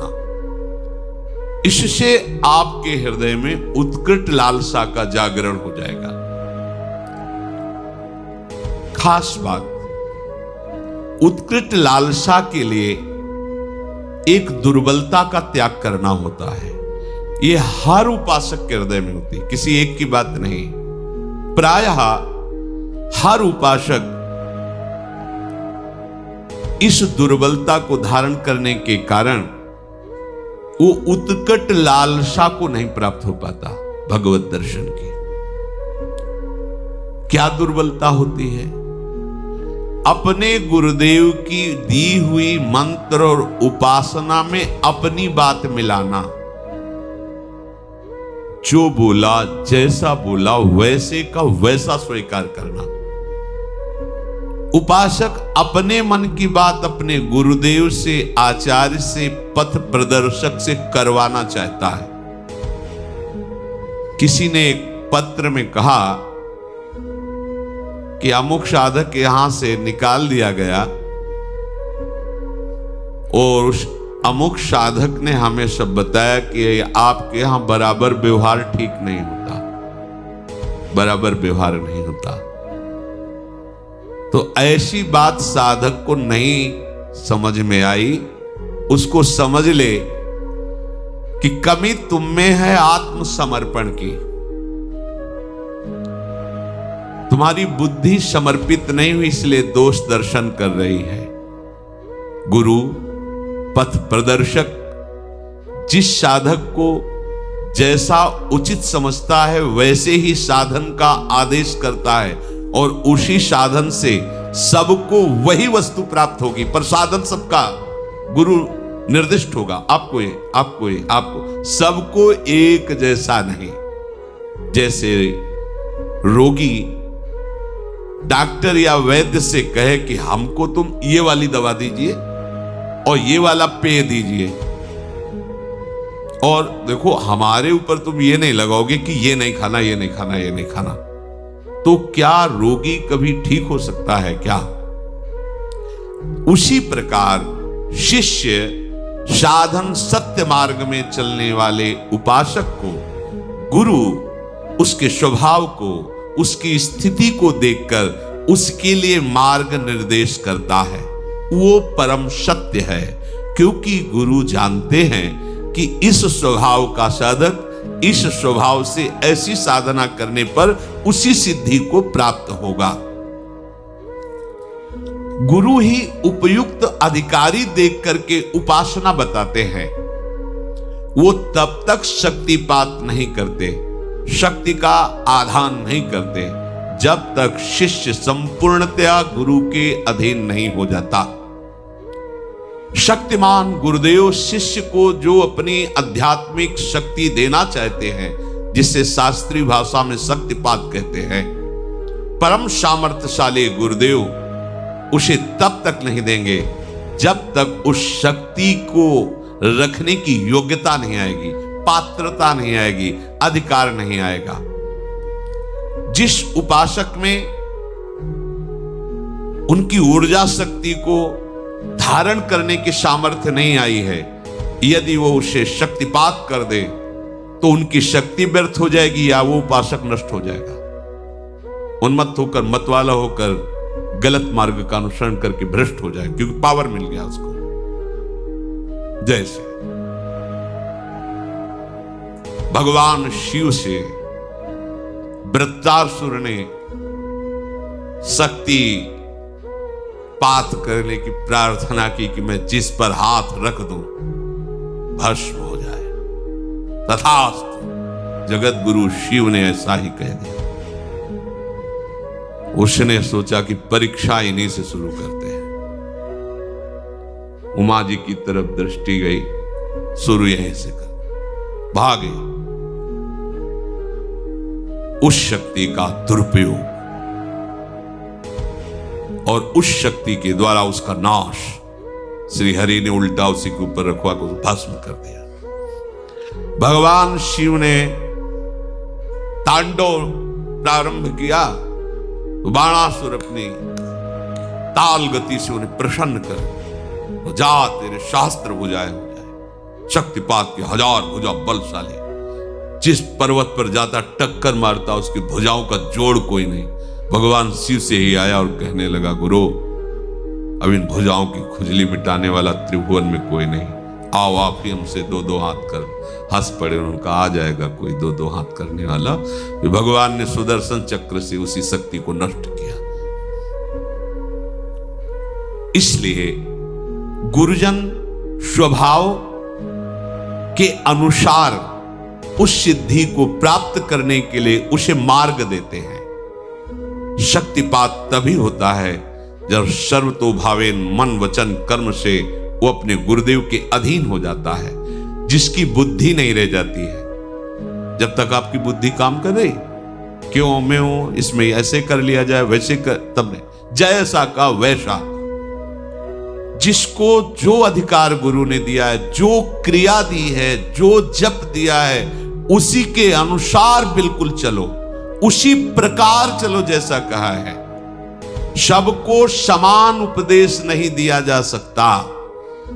इससे आपके हृदय में उत्कृष्ट लालसा का जागरण हो जाएगा। खास बात, उत्कृष्ट लालसा के लिए एक दुर्बलता का त्याग करना होता है। यह हर उपासक के हृदय में होती है, किसी एक की बात नहीं। प्रायः हर उपासक इस दुर्बलता को धारण करने के कारण वो उत्कट लालसा को नहीं प्राप्त हो पाता भगवत दर्शन की। क्या दुर्बलता होती है? अपने गुरुदेव की दी हुई मंत्र और उपासना में अपनी बात मिलाना। जो बोला, जैसा बोला, वैसे का वैसा स्वीकार करना। उपासक अपने मन की बात अपने गुरुदेव से, आचार्य से, पथ प्रदर्शक से करवाना चाहता है। किसी ने एक पत्र में कहा कि अमुक साधक यहां से निकाल दिया गया और उस अमुक साधक ने हमें सब बताया कि आपके यहां बराबर व्यवहार ठीक नहीं होता, बराबर व्यवहार नहीं होता। तो ऐसी बात साधक को नहीं समझ में आई, उसको समझ ले कि कमी तुम में है आत्मसमर्पण की। तुम्हारी बुद्धि समर्पित नहीं हुई, इसलिए दोष दर्शन कर रही है। गुरु पथ प्रदर्शक जिस साधक को जैसा उचित समझता है वैसे ही साधन का आदेश करता है और उसी साधन से सबको वही वस्तु प्राप्त होगी, पर साधन सबका गुरु निर्दिष्ट होगा। आपको ये, आपको ये, आपको, सबको एक जैसा नहीं। जैसे रोगी डॉक्टर या वैद्य से कहे कि हमको तुम ये वाली दवा दीजिए और ये वाला पेय दीजिए, और देखो हमारे ऊपर तुम ये नहीं लगाओगे कि ये नहीं खाना, ये नहीं खाना, ये नहीं खाना, तो क्या रोगी कभी ठीक हो सकता है क्या? उसी प्रकार शिष्य साधन सत्य मार्ग में चलने वाले उपासक को गुरु उसके स्वभाव को, उसकी स्थिति को देखकर उसके लिए मार्ग निर्देश करता है। वो परम सत्य है, क्योंकि गुरु जानते हैं कि इस स्वभाव का साधक इस स्वभाव से ऐसी साधना करने पर उसी सिद्धि को प्राप्त होगा। गुरु ही उपयुक्त अधिकारी देख करके उपासना बताते हैं। वो तब तक शक्तिपात नहीं करते, शक्ति का आधान नहीं करते, जब तक शिष्य संपूर्णतया गुरु के अधीन नहीं हो जाता। शक्तिमान गुरुदेव शिष्य को जो अपनी आध्यात्मिक शक्ति देना चाहते हैं, जिसे शास्त्रीय भाषा में शक्तिपात कहते हैं, परम सामर्थ्यशाली गुरुदेव उसे तब तक नहीं देंगे जब तक उस शक्ति को रखने की योग्यता नहीं आएगी, पात्रता नहीं आएगी, अधिकार नहीं आएगा। जिस उपासक में उनकी ऊर्जा शक्ति को धारण करने की सामर्थ्य नहीं आई है, यदि वो उसे शक्तिपात कर दे तो उनकी शक्ति व्यर्थ हो जाएगी या वो उपासक नष्ट हो जाएगा। उन्मत्त होकर, मतवाला होकर गलत मार्ग का अनुसरण करके भ्रष्ट हो जाए, क्योंकि पावर मिल गया उसको। जैसे भगवान शिव से वृत्रासुर ने शक्ति पात करने की प्रार्थना की कि मैं जिस पर हाथ रख दूं भस्म हो जाए। तथास्तु, जगत गुरु शिव ने ऐसा ही कह दिया। उसने सोचा कि परीक्षा इन्हीं से शुरू करते हैं। उमा जी की तरफ दृष्टि गई, शुरू यहीं से कर, भागे। उस शक्ति का दुरुपयोग और उस शक्ति के द्वारा उसका नाश श्री हरि ने उल्टा उसी के ऊपर रखवा को भस्म कर दिया। भगवान शिव ने तांडव प्रारंभ किया तो बाणासुर अपनी ताल गति से उन्हें प्रसन्न कर, जा तेरे शास्त्र भुजाएं हो जाए। शक्तिपात के 1000 भुजा बलशाली, जिस पर्वत पर जाता टक्कर मारता, उसकी भुजाओं का जोड़ कोई नहीं। भगवान शिव से ही आया और कहने लगा, गुरु अब इन भुजाओं की खुजली मिटाने वाला त्रिभुवन में कोई नहीं, आओ आप ही हमसे 2-2 हाथ कर। हंस पड़े, उनका आ जाएगा कोई 2-2 हाथ करने वाला। फिर भगवान ने सुदर्शन चक्र से उसी शक्ति को नष्ट किया। इसलिए गुरुजन स्वभाव के अनुसार उस सिद्धि को प्राप्त करने के लिए उसे मार्ग देते हैं। शक्तिपात तभी होता है जब सर्वतोभावेन मन वचन कर्म से वो अपने गुरुदेव के अधीन हो जाता है, जिसकी बुद्धि नहीं रह जाती है। जब तक आपकी बुद्धि काम कर रही, क्यों मैं हूं, इसमें ऐसे कर लिया जाए, वैसे कर, तब नहीं, जैसा का वैसा। जिसको जो अधिकार गुरु ने दिया है, जो क्रिया दी है, जो जप दिया है, उसी के अनुसार बिल्कुल चलो, उसी प्रकार चलो जैसा कहा है। सबको समान उपदेश नहीं दिया जा सकता,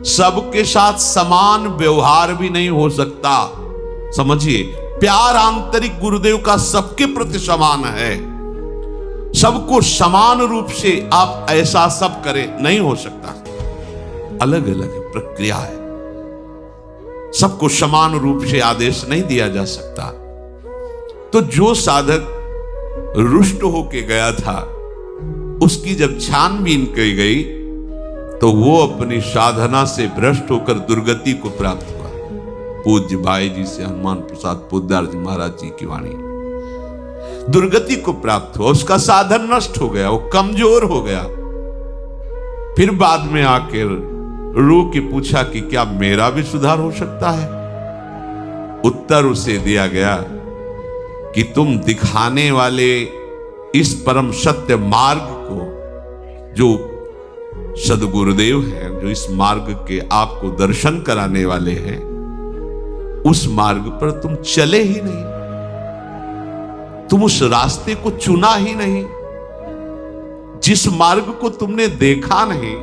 सबके साथ समान व्यवहार भी नहीं हो सकता। समझिए, प्यार आंतरिक गुरुदेव का सबके प्रति समान है। सबको समान रूप से आप ऐसा सब करें, नहीं हो सकता। अलग अलग प्रक्रिया है, सबको समान रूप से आदेश नहीं दिया जा सकता। तो जो साधक रुष्ट होके गया था, उसकी जब छानबीन की गई तो वो अपनी साधना से भ्रष्ट होकर दुर्गति को प्राप्त हुआ। पूज्य भाई जी से हनुमान प्रसाद पोद्दार जी महाराज जी की वाणी, दुर्गति को प्राप्त हुआ। उसका साधन नष्ट हो गया, वो कमजोर हो गया। फिर बाद में आकर रो के पूछा कि क्या मेरा भी सुधार हो सकता है? उत्तर उसे दिया गया कि तुम दिखाने वाले इस परम सत्य मार्ग को, जो सद्गुरुदेव हैं, जो इस मार्ग के आपको दर्शन कराने वाले हैं, उस मार्ग पर तुम चले ही नहीं, तुम उस रास्ते को चुना ही नहीं, जिस मार्ग को तुमने देखा नहीं,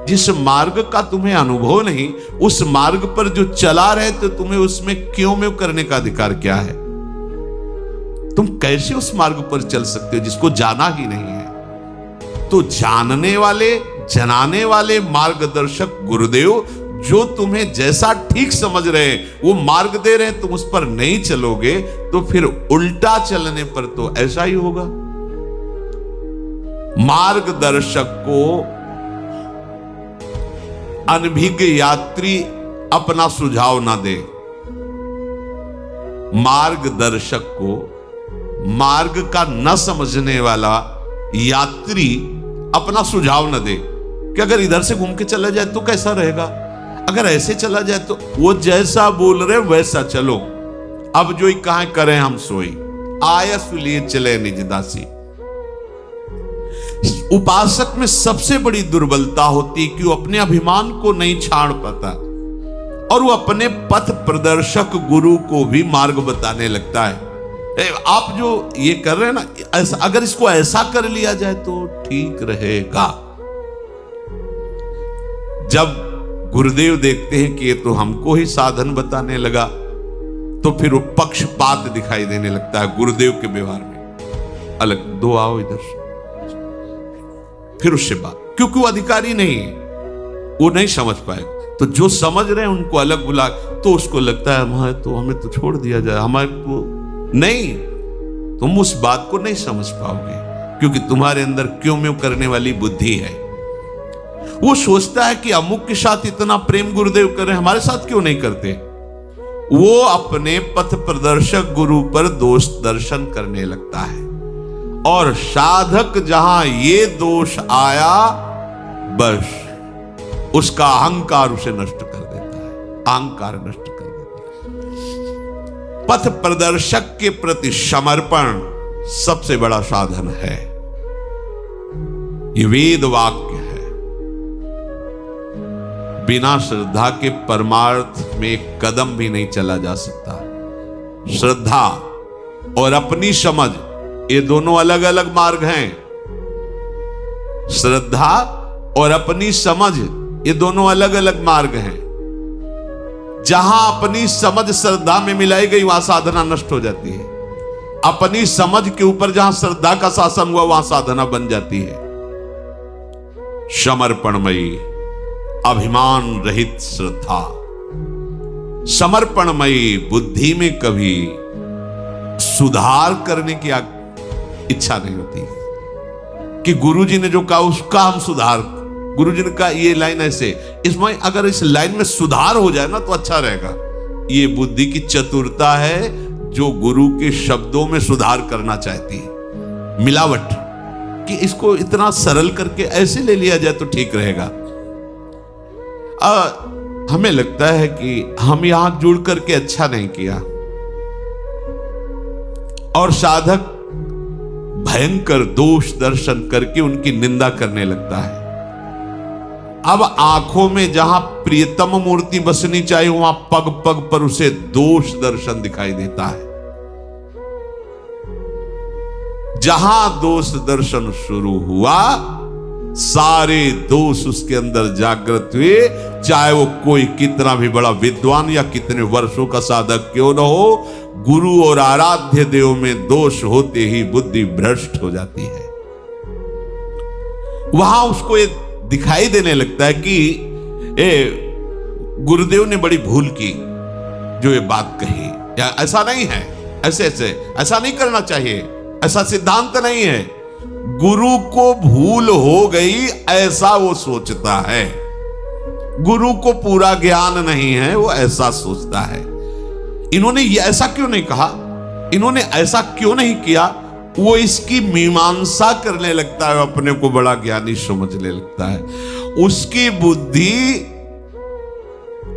जिस मार्ग का तुम्हें अनुभव नहीं, उस मार्ग पर जो चला रहे तो तुम्हें उसमें क्यों में करने का अधिकार क्या है? तुम कैसे उस मार्ग पर चल सकते हो जिसको जाना ही नहीं है? तो जानने वाले, जनाने वाले मार्गदर्शक गुरुदेव जो तुम्हें जैसा ठीक समझ रहे हैं वो मार्ग दे रहे हैं, तुम उस पर नहीं चलोगे तो फिर उल्टा चलने पर तो ऐसा ही होगा। मार्गदर्शक को अनभिज्ञ यात्री अपना सुझाव ना दे। मार्गदर्शक को मार्ग का न समझने वाला यात्री अपना सुझाव न दे कि अगर इधर से घूम के चला जाए तो कैसा रहेगा, अगर ऐसे चला जाए तो। वो जैसा बोल रहे वैसा चलो, अब जो कहां करें हम सोई, आयस लिए चले निज दासी। उपासक में सबसे बड़ी दुर्बलता होती है कि वो अपने अभिमान को नहीं छाड़ पाता और वो अपने पथ प्रदर्शक गुरु को भी मार्ग बताने लगता है। आप जो ये कर रहे हैं ना, ऐसा अगर इसको ऐसा कर लिया जाए तो ठीक रहेगा। जब गुरुदेव देखते हैं कि ये तो हमको ही साधन बताने लगा, तो फिर वो पक्षपात दिखाई देने लगता है गुरुदेव के व्यवहार में। अलग दो आओ इधर से, फिर उससे बात, क्योंकि वो अधिकारी नहीं है, वो नहीं समझ पाएगा। तो जो समझ रहे हैं उनको अलग बुला, तो उसको लगता है हमें तो छोड़ दिया जाए, हमारे को नहीं। तुम उस बात को नहीं समझ पाओगे क्योंकि तुम्हारे अंदर क्यों म्यों करने वाली बुद्धि है। वो सोचता है कि अमुक के साथ इतना प्रेम गुरुदेव कर रहे हैं, हमारे साथ क्यों नहीं करते। वो अपने पथ प्रदर्शक गुरु पर दोष दर्शन करने लगता है और साधक जहां ये दोष आया, बस उसका अहंकार उसे नष्ट कर देता है, अहंकार नष्ट कर देता है। पथ प्रदर्शक के प्रति समर्पण सबसे बड़ा साधन है। ये वेद वाक्य है। बिना श्रद्धा के परमार्थ में एक कदम भी नहीं चला जा सकता। श्रद्धा और अपनी समझ, ये दोनों अलग अलग मार्ग हैं। श्रद्धा और अपनी समझ, ये दोनों अलग अलग मार्ग हैं। जहां अपनी समझ श्रद्धा में मिलाई गई वहां साधना नष्ट हो जाती है। अपनी समझ के ऊपर जहां श्रद्धा का शासन हुआ वहां साधना बन जाती है। समर्पणमयी, अभिमान रहित श्रद्धा, समर्पणमयी बुद्धि में कभी सुधार करने की इच्छा नहीं होती कि गुरुजी ने जो कहा उसका हम सुधार। गुरुजी ने कहा ये लाइन ऐसे, इसमें अगर इस लाइन में सुधार हो जाए ना तो अच्छा रहेगा। ये बुद्धि की चतुरता है जो गुरु के शब्दों में सुधार करना चाहती है। मिलावट कि इसको इतना सरल करके ऐसे ले लिया जाए तो ठीक रहेगा। हमें लगता है कि हम यहां जुड़ करके अच्छा नहीं किया और साधक भयंकर दोष दर्शन करके उनकी निंदा करने लगता है। अब आंखों में जहां प्रियतम मूर्ति बसनी चाहिए वहां पग पग पर उसे दोष दर्शन दिखाई देता है। जहां दोष दर्शन शुरू हुआ सारे दोष उसके अंदर जागृत हुए, चाहे वो कोई कितना भी बड़ा विद्वान या कितने वर्षों का साधक क्यों न हो। गुरु और आराध्य देव में दोष होते ही बुद्धि भ्रष्ट हो जाती है। वहां उसको ये दिखाई देने लगता है कि गुरुदेव ने बड़ी भूल की जो ये बात कही, या ऐसा नहीं है, ऐसा नहीं करना चाहिए, ऐसा सिद्धांत नहीं है। गुरु को भूल हो गई ऐसा वो सोचता है। गुरु को पूरा ज्ञान नहीं है, वो ऐसा सोचता है। इन्होंने ये ऐसा क्यों नहीं कहा, इन्होंने ऐसा क्यों नहीं किया, वो इसकी मीमांसा करने लगता है, अपने को बड़ा ज्ञानी समझने लगता है। उसकी बुद्धि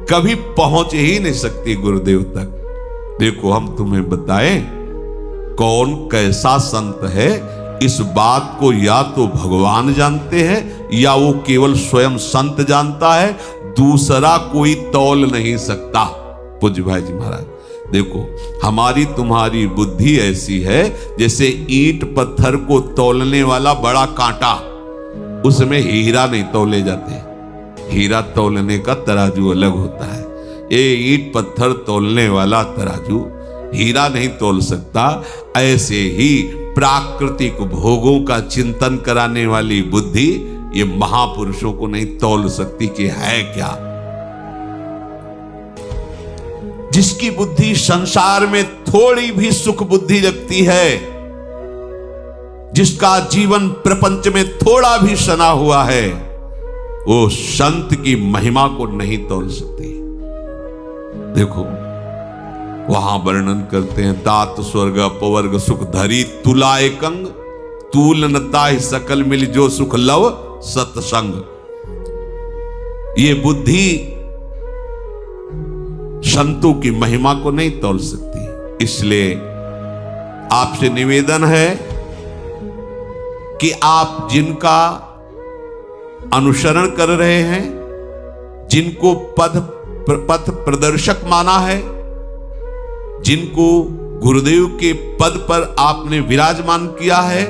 कभी पहुंच ही नहीं सकती गुरुदेव तक। देखो हम तुम्हें बताएं कौन कैसा संत है, इस बात को या तो भगवान जानते हैं या वो केवल स्वयं संत जानता है, दूसरा कोई तौल नहीं सकता। पूज्य भाई जी महाराज, देखो हमारी तुम्हारी बुद्धि ऐसी है जैसे ईंट पत्थर को तौलने वाला बड़ा कांटा, उसमें हीरा नहीं तौले जाते। हीरा तौलने का तराजू अलग होता है, ये ईंट पत्थर तौलने वाला तराजू हीरा नहीं तौल सकता। ऐसे ही प्राकृतिक भोगों का चिंतन कराने वाली बुद्धि ये महापुरुषों को नहीं तौल सकती कि है क्या। जिसकी बुद्धि संसार में थोड़ी भी सुख बुद्धि रखती है, जिसका जीवन प्रपंच में थोड़ा भी सना हुआ है, वो संत की महिमा को नहीं तौल सकती। देखो वहां वर्णन करते हैं, तात स्वर्ग अपवर्ग सुख धरी तुला एकंग, तूल नता सकल मिल जो सुख लव सत्संग। ये बुद्धि संतों की महिमा को नहीं तौल सकती। इसलिए आपसे निवेदन है कि आप जिनका अनुसरण कर रहे हैं, जिनको पथ प्रदर्शक माना है, जिनको गुरुदेव के पद पर आपने विराजमान किया है,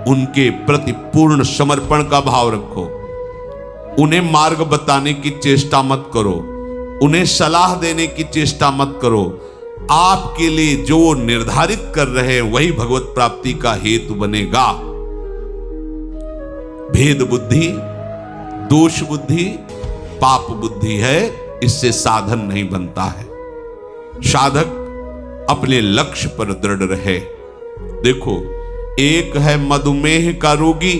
उनके प्रति पूर्ण समर्पण का भाव रखो। उन्हें मार्ग बताने की चेष्टा मत करो, उन्हें सलाह देने की चेष्टा मत करो। आपके लिए जो निर्धारित कर रहे हैं वही भगवत प्राप्ति का हेतु बनेगा। भेद बुद्धि, दोष बुद्धि, पाप बुद्धि है, इससे साधन नहीं बनता है। साधक अपने लक्ष्य पर दृढ़ रहे। देखो एक है मधुमेह का रोगी,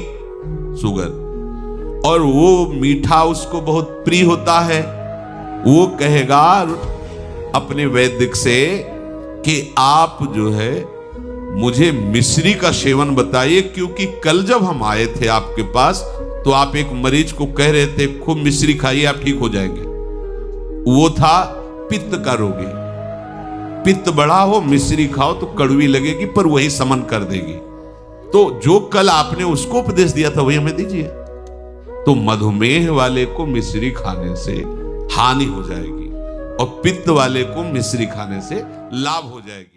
शुगर, और वो मीठा उसको बहुत प्रिय होता है। वो कहेगा अपने वैद्य से कि आप जो है मुझे मिश्री का सेवन बताइए, क्योंकि कल जब हम आए थे आपके पास तो आप एक मरीज को कह रहे थे खूब मिश्री खाइए आप ठीक हो जाएंगे। वो था पित्त का रोगी। पित्त बढ़ा हो, मिश्री खाओ तो कड़वी लगेगी पर वही समन कर देगी। तो जो कल आपने उसको उपदेश दिया था वही हमें दीजिए। तो मधुमेह वाले को मिश्री खाने से हानि हो जाएगी और पित्त वाले को मिश्री खाने से लाभ हो जाएगी।